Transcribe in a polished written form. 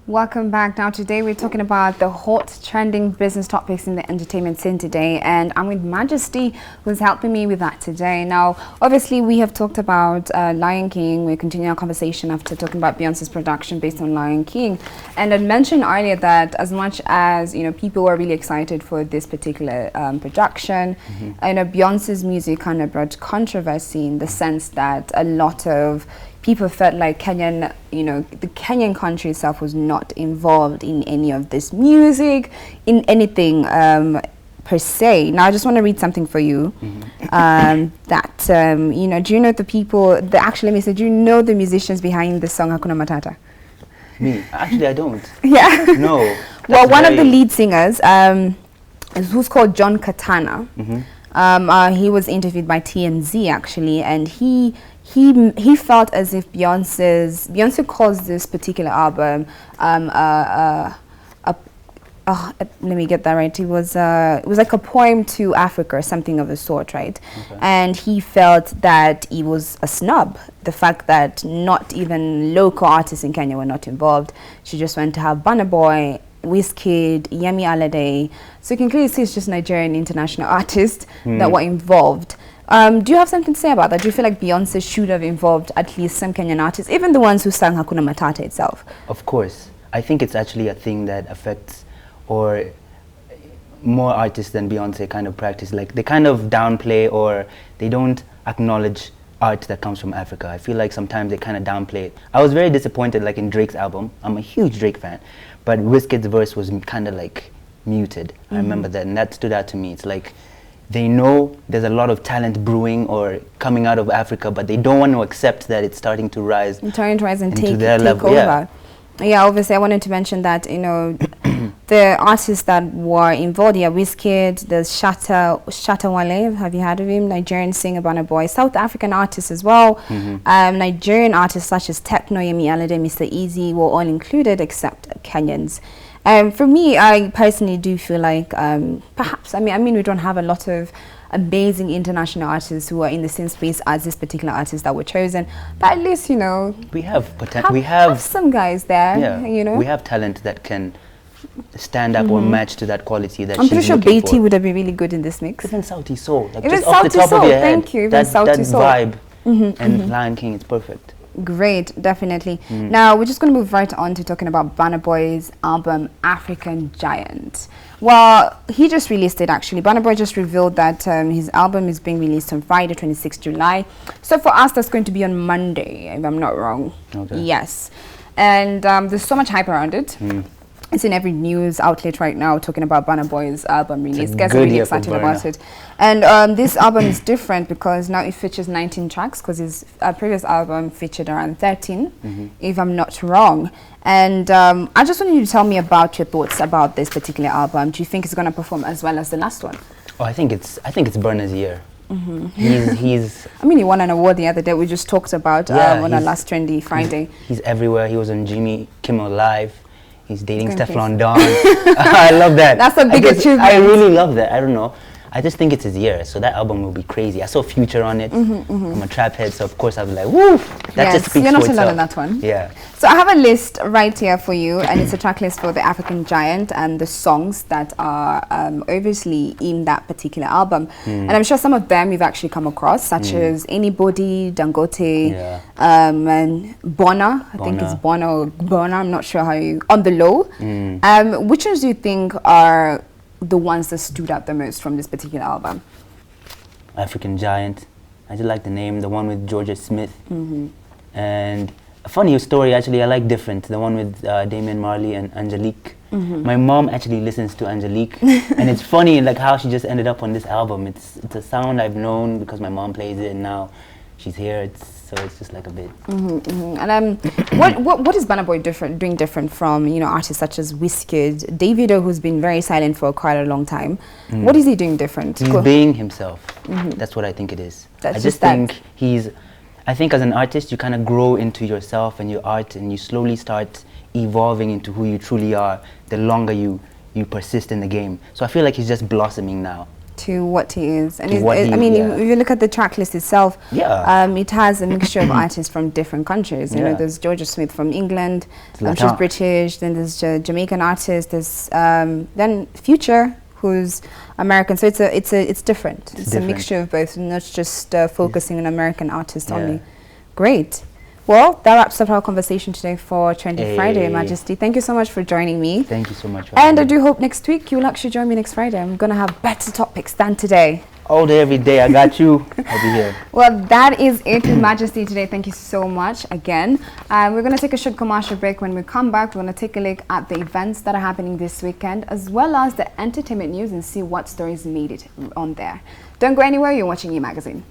Welcome back. Now today we're talking about the hot trending business topics in the entertainment scene today, and I'm with Majessty, who's helping me with that today. Now obviously we have talked about Lion King. We're continuing our conversation after talking about Beyonce's production based on Lion King, and I mentioned earlier that as much as people were really excited for this particular production, Beyonce's music kind of brought controversy in the sense that a lot of people felt like Kenyan, the Kenyan country itself was not involved in any of this music, in anything per se. Now, I just want to read something for you. Do you know the people, do you know the musicians behind the song Hakuna Matata? Me? Actually, I don't. Yeah. No. Well, one of the lead singers, who's called John Katana, he was interviewed by TMZ actually, and he felt as if Beyonce calls this particular album let me get that right. It was like a poem to Africa or something of the sort, right? Okay. And he felt that it was a snub, the fact that not even local artists in Kenya were not involved. She just went to have Burna Boy, Wizkid, Yemi Alade. So you can clearly see it's just Nigerian international artists that were involved. Do you have something to say about that? Do you feel like Beyonce should have involved at least some Kenyan artists, even the ones who sang Hakuna Matata itself? Of course. I think it's actually a thing that affects or more artists than Beyonce kind of practice. Like they kind of downplay or they don't acknowledge art that comes from Africa. I feel like sometimes they kind of downplay it. I was very disappointed like in Drake's album. I'm a huge Drake fan. But Wizkid's verse was kind of like muted. I remember that, and that stood out to me. It's like they know there's a lot of talent brewing or coming out of Africa, but they don't want to accept that it's starting to rise. And take over. Yeah, obviously I wanted to mention that, the artists that were involved here, Wizkid, there's Shatta Wale, have you heard of him? Nigerian singer, Burna Boy, South African artists as well. Nigerian artists such as Techno, Yemi Alade, Mr. Easy were all included except Kenyans. For me, I personally do feel like perhaps, I mean, we don't have a lot of amazing international artists who are in the same space as this particular artist that were chosen, but at least we have potential. We have some guys there. Yeah, we have talent that can stand up or match to that quality that I'm pretty sure Beatty would have been really good in this mix. Even Sauti Soul, like even just off the top of your head, thank you. Even that Soul. vibe and Lion King, it's perfect. Great, definitely. Now we're just going to move right on to talking about Burna Boy's album African Giant. Well, he just released it actually. Burna Boy just revealed that his album is being released on Friday, 26th July. So for us, that's going to be on Monday, if I'm not wrong. Okay. Yes. And there's so much hype around it. It's in every news outlet right now talking about Burna Boy's album release. Guys are really excited about it. And this album is different because now it features 19 tracks, because his previous album featured around 13, if I'm not wrong. And I just wanted you to tell me about your thoughts about this particular album. Do you think it's going to perform as well as the last one? Oh, I think it's Burna's year. He's he won an award the other day. We just talked about on our last Trendy Friday. He's everywhere. He was on Jimmy Kimmel Live. He's dating Stefflon Don. I love that. That's a big achievement. I really love that. I don't know. I just think it's his year, so that album will be crazy. I saw Future on it. I'm a trap head, so of course I was like, woo! That just speaks you're not for alone itself. on that one. Yeah. So I have a list right here for you, and it's a track list for the African Giant and the songs that are obviously in that particular album. And I'm sure some of them you've actually come across, such as Anybody, Dangote, and Bona. I think it's Bona or Bona. I'm not sure how you on the low. Which ones do you think are the ones that stood out the most from this particular album? African Giant. I just like the name. The one with Georgia Smith. And a funny story, actually, I like Different. The one with Damian Marley and Angelique. My mom actually listens to Angelique. And it's funny like how she just ended up on this album. It's a sound I've known because my mom plays it, and now she's here. So it's just like a bit. And what is Burna Boy doing different from artists such as Wizkid, Davido, who's been very silent for quite a long time? What is he doing different? He's being himself. That's what I think it is. I think as an artist you kind of grow into yourself and your art, and you slowly start evolving into who you truly are the longer you persist in the game. So I feel like he's just blossoming now. to what he is. And To what I he- mean, yeah. if you look at the track list itself, Yeah. it has a mixture of artists from different countries. You know, Yeah. there's Georgia Smith from England, she's Latin. British, then there's Jamaican artist, there's then Future, who's American. So it's different. It's a different. mixture of both, not just focusing on American artists Yeah. only. Great. Well, that wraps up our conversation today for Trendy Hey. Friday, Majessty. Thank you so much for joining me. Thank you so much. For And I having me. do hope next week you'll actually join me next Friday. I'm going to have better topics than today. All day, every day. I got you. I'll be here. Well, that is it with Majessty today. Thank you so much again. We're going to take a short commercial break. When we come back, we're going to take a look at the events that are happening this weekend, as well as the entertainment news, and see what stories made it on there. Don't go anywhere. You're watching E! Magazine.